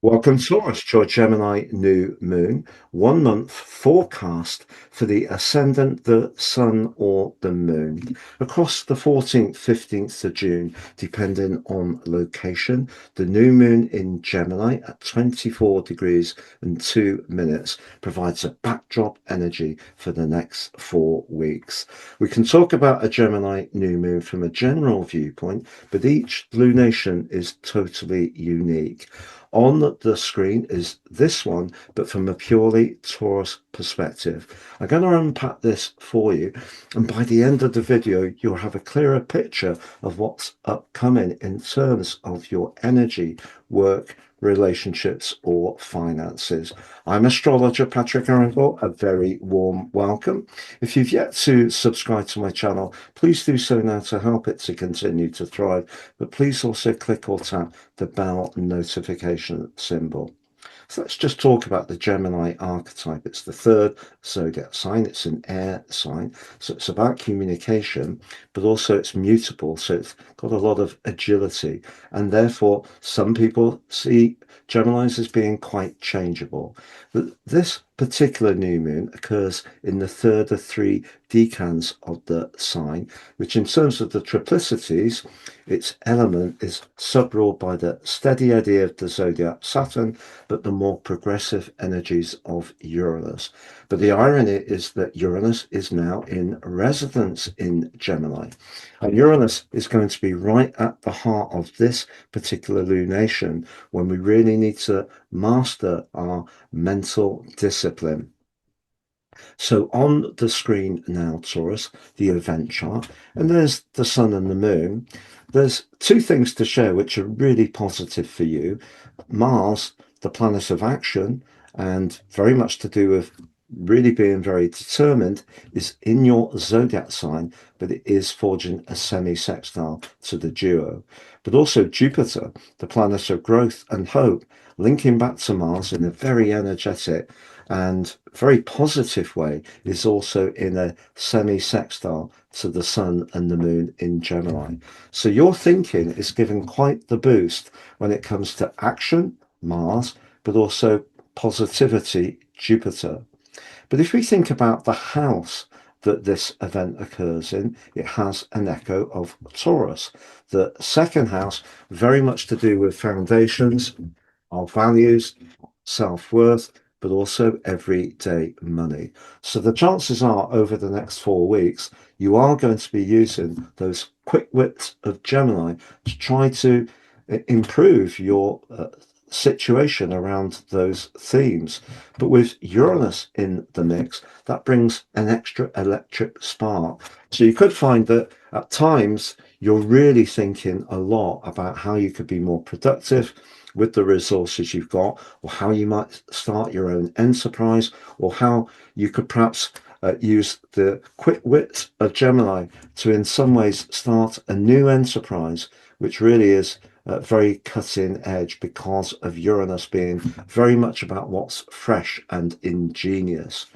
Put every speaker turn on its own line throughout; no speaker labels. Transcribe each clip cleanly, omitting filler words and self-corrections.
Welcome, Taurus, to your Gemini New Moon 1 month forecast for the ascendant, the Sun, or the Moon across the 14th, 15th of June, depending on location. The New Moon in Gemini at 24 degrees and 2 minutes provides a backdrop energy for the next 4 weeks. We can talk about a Gemini New Moon from a general viewpoint, but each lunation is totally unique. On the screen is this one, but from a purely Taurus perspective. I'm going to unpack this for you, and by the end of the video, you'll have a clearer picture of what's upcoming in terms of your energy, work, relationships, or finances. I'm astrologer Patrick Arundell. A very warm welcome. If you've yet to subscribe to my channel, please do so now to help it to continue to thrive, but please also click or tap the bell notification symbol. So let's just talk about the Gemini archetype. It's the third zodiac sign. It's an air sign. So it's about communication, but also it's mutable. So it's got a lot of agility. And therefore, some people see Geminis as being quite changeable. But this particular new moon occurs in the third of three decans of the sign, which in terms of the triplicities, its element is sub-ruled by the steady eddy of the zodiac Saturn, but the more progressive energies of Uranus. But the irony is that Uranus is now in residence in Gemini. And Uranus is going to be right at the heart of this particular lunation when we really need to master our mental discipline. So on the screen now, Taurus, the event chart, and there's the Sun and the Moon. There's two things to share which are really positive for you. Mars, the planet of action, and very much to do with really being very determined, is in your zodiac sign, but it is forging a semi-sextile to the duo. But also Jupiter, the planet of growth and hope, linking back to Mars in a very energetic and very positive way, is also in a semi-sextile to the Sun and the Moon in Gemini. So your thinking is given quite the boost when it comes to action, Mars, but also positivity, Jupiter. But if we think about the house that this event occurs in, it has an echo of Taurus. The second house, very much to do with foundations, our values, self-worth, but also everyday money. So the chances are over the next 4 weeks, you are going to be using those quick wits of Gemini to try to improve your situation around those themes. But with Uranus in the mix, that brings an extra electric spark. So you could find that at times you're really thinking a lot about how you could be more productive with the resources you've got, or how you might start your own enterprise, or how you could perhaps use the quick wit of Gemini to in some ways start a new enterprise, which really is very cutting edge because of Uranus being very much about what's fresh and ingenious.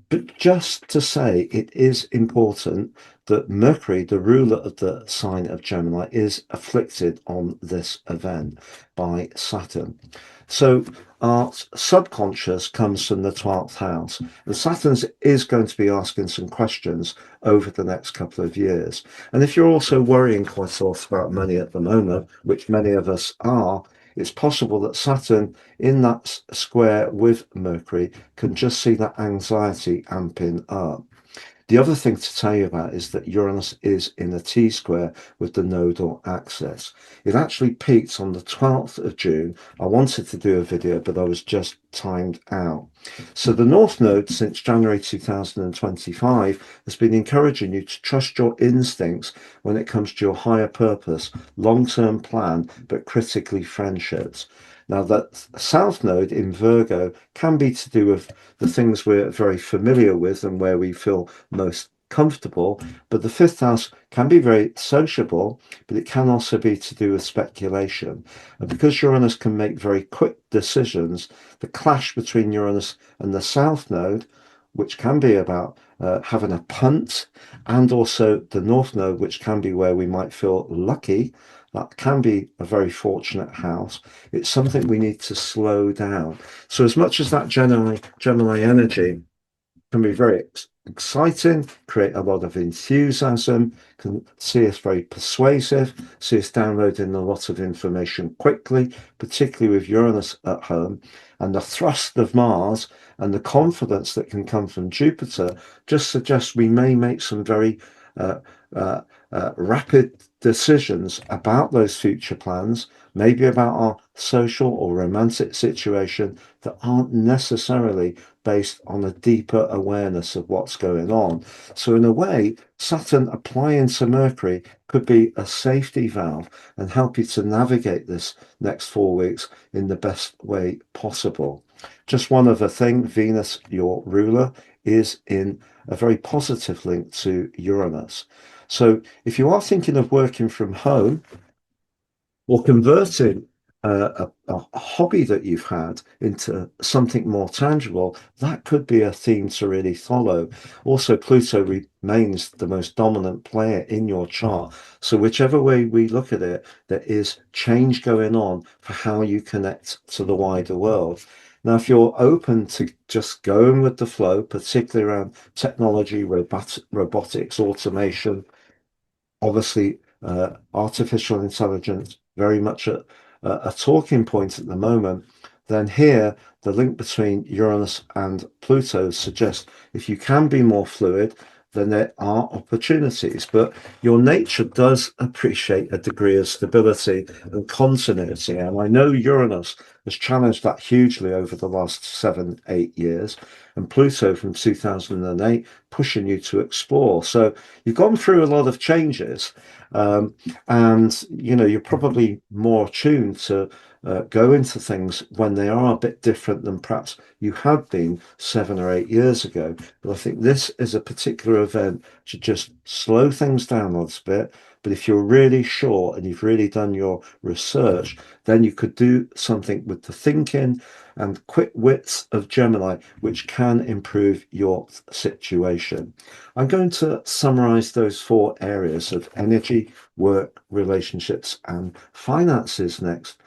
But just to say, it is important that Mercury, the ruler of the sign of Gemini, is afflicted on this event by Saturn. So our subconscious comes from the 12th house, and Saturn is going to be asking some questions over the next couple of years. And if you're also worrying quite a lot about money at the moment, which many of us are, it's possible that Saturn in that square with Mercury can just see that anxiety amping up. The other thing to tell you about is that Uranus is in a T-square with the nodal axis. It actually peaked on the 12th of June. I wanted to do a video, but I was just timed out. So the North Node since January 2025 has been encouraging you to trust your instincts when it comes to your higher purpose, long-term plan, but critically friendships. Now, that South Node in Virgo can be to do with the things we're very familiar with and where we feel most comfortable, but the fifth house can be very sociable, but it can also be to do with speculation. And because Uranus can make very quick decisions, the clash between Uranus and the South Node, which can be about having a punt, and also the North Node, which can be where we might feel lucky, that can be a very fortunate house. It's something we need to slow down. So as much as that Gemini energy can be very exciting, create a lot of enthusiasm, can see us very persuasive, see us downloading a lot of information quickly, particularly with Uranus at home. And the thrust of Mars and the confidence that can come from Jupiter just suggests we may make some very uh, uh, rapid decisions about those future plans, maybe about our social or romantic situation that aren't necessarily based on a deeper awareness of what's going on. So, in a way, Saturn applying to Mercury could be a safety valve and help you to navigate this next 4 weeks in the best way possible. Just one other thing, Venus, your ruler, is in a very positive link to Uranus. So, if you are thinking of working from home, or converting a hobby that you've had into something more tangible, that could be a theme to really follow. Also, Pluto remains the most dominant player in your chart. So, whichever way we look at it, there is change going on for how you connect to the wider world. Now, if you're open to just going with the flow, particularly around technology, robotics, automation, obviously artificial intelligence very much a talking point at the moment, then here the link between Uranus and Pluto suggests if you can be more fluid, then there are opportunities. But your nature does appreciate a degree of stability and continuity. And I know Uranus has challenged that hugely over the last 7, 8 years, and Pluto from 2008 pushing you to explore. So you've gone through a lot of changes, and you're probably more attuned to go into things when they are a bit different than perhaps you had been 7 or 8 years ago. But I think this is a particular event to just slow things down a little bit. But if you're really sure and you've really done your research, then you could do something with the thinking and quick wits of Gemini, which can improve your situation. I'm going to summarize those 4 areas of energy, work, relationships, and finances next,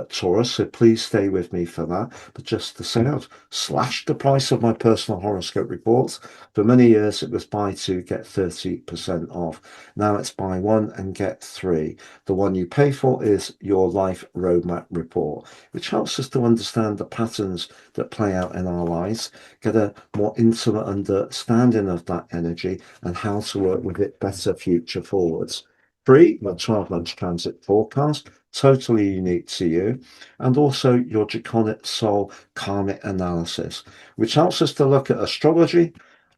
Taurus. So please stay with me for that. But just to say, I've slashed the price of my personal horoscope reports. For many years, it was buy two, get 30% off. Now it's buy one and get three. The one you pay for is your life roadmap report, which helps us to understand the patterns that play out in our lives, get a more intimate understanding of that energy and how to work with it better future forwards. Free, my 12-month transit forecast, totally unique to you, and also your Draconic Soul karmic analysis, which helps us to look at astrology,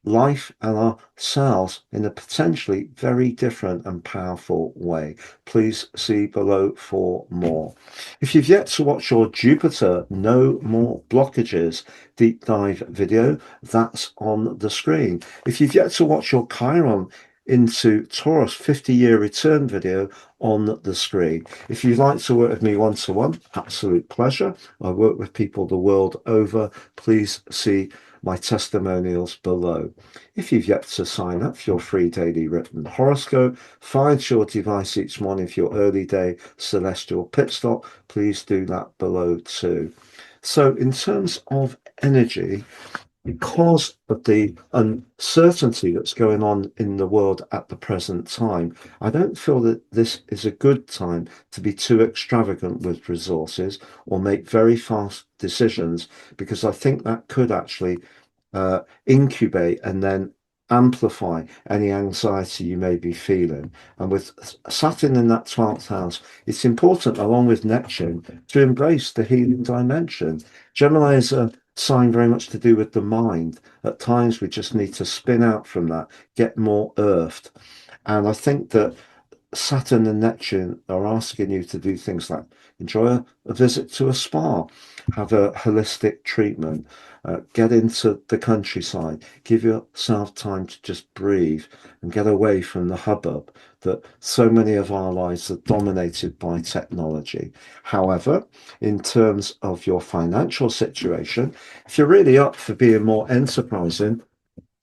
life, and ourselves in a potentially very different and powerful way. Please see below for more. If you've yet to watch your Jupiter No More Blockages deep dive video, that's on the screen. If you've yet to watch your Chiron into Taurus 50-year return video on the screen. If you'd like to work with me one-to-one, absolute pleasure. I work with people the world over. Please see my testimonials below. If you've yet to sign up for your free daily written horoscope, find your device each morning for your early day celestial pit stop, please do that below too. So in terms of energy, because of the uncertainty that's going on in the world at the present time, I don't feel that this is a good time to be too extravagant with resources or make very fast decisions, because I think that could actually incubate and then amplify any anxiety you may be feeling. And with Saturn in that 12th house, it's important, along with Neptune, to embrace the healing dimension. Gemini is a sign very much to do with the mind. At times, we just need to spin out from that, get more earthed. And I think that Saturn and Neptune are asking you to do things like enjoy a visit to a spa, have a holistic treatment, get into the countryside, give yourself time to just breathe and get away from the hubbub that so many of our lives are dominated by technology. However, in terms of your financial situation, if you're really up for being more enterprising,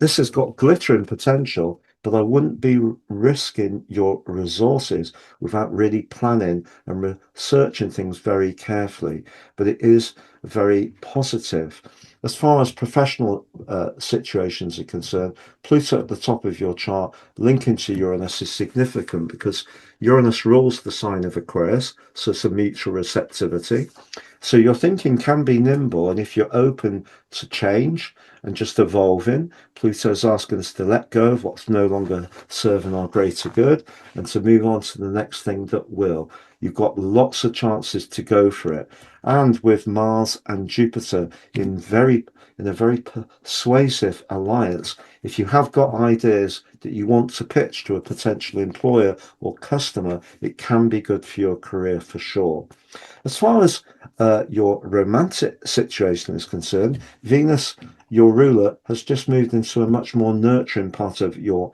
this has got glittering potential but I wouldn't be risking your resources without really planning and researching things very carefully. But it is very positive. As far as professional situations are concerned, Pluto at the top of your chart linking to Uranus is significant because Uranus rules the sign of Aquarius, so it's a mutual receptivity. So your thinking can be nimble, and if you're open to change and just evolving, Pluto's asking us to let go of what's no longer serving our greater good and to move on to the next thing that will. You've got lots of chances to go for it. And with Mars and Jupiter in a very persuasive alliance, if you have got ideas that you want to pitch to a potential employer or customer, it can be good for your career for sure. As far as your romantic situation is concerned, Venus, your ruler, has just moved into a much more nurturing part of your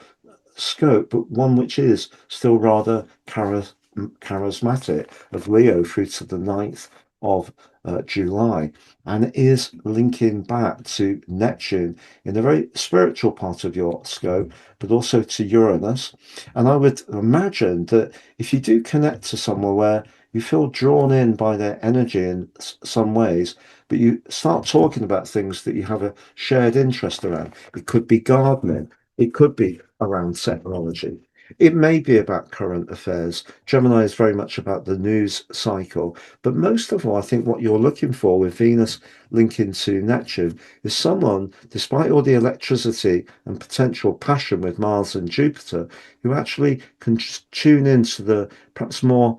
scope, but one which is still rather charismatic, of Leo through to the 9th of July, and is linking back to Neptune in a very spiritual part of your scope, but also to Uranus. And I would imagine that if you do connect to somewhere where you feel drawn in by their energy in some ways, but you start talking about things that you have a shared interest around. It could be gardening, it could be around technology. It may be about current affairs. Gemini is very much about the news cycle. But most of all, I think what you're looking for with Venus linking to Neptune is someone, despite all the electricity and potential passion with Mars and Jupiter, who actually can just tune into the perhaps more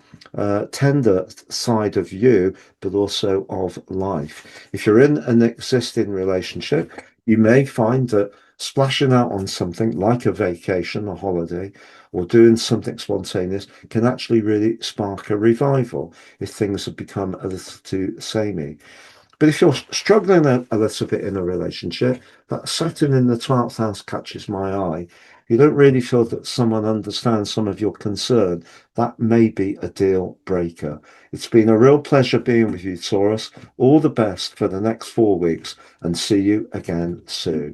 tender side of you, but also of life. If you're in an existing relationship, you may find that splashing out on something like a vacation, a holiday, or doing something spontaneous can actually really spark a revival if things have become a little too samey. But if you're struggling a little bit in a relationship, that Saturn in the 12th house catches my eye. You don't really feel that someone understands some of your concern. That may be a deal breaker. It's been a real pleasure being with you, Taurus. All the best for the next 4 weeks, and see you again soon.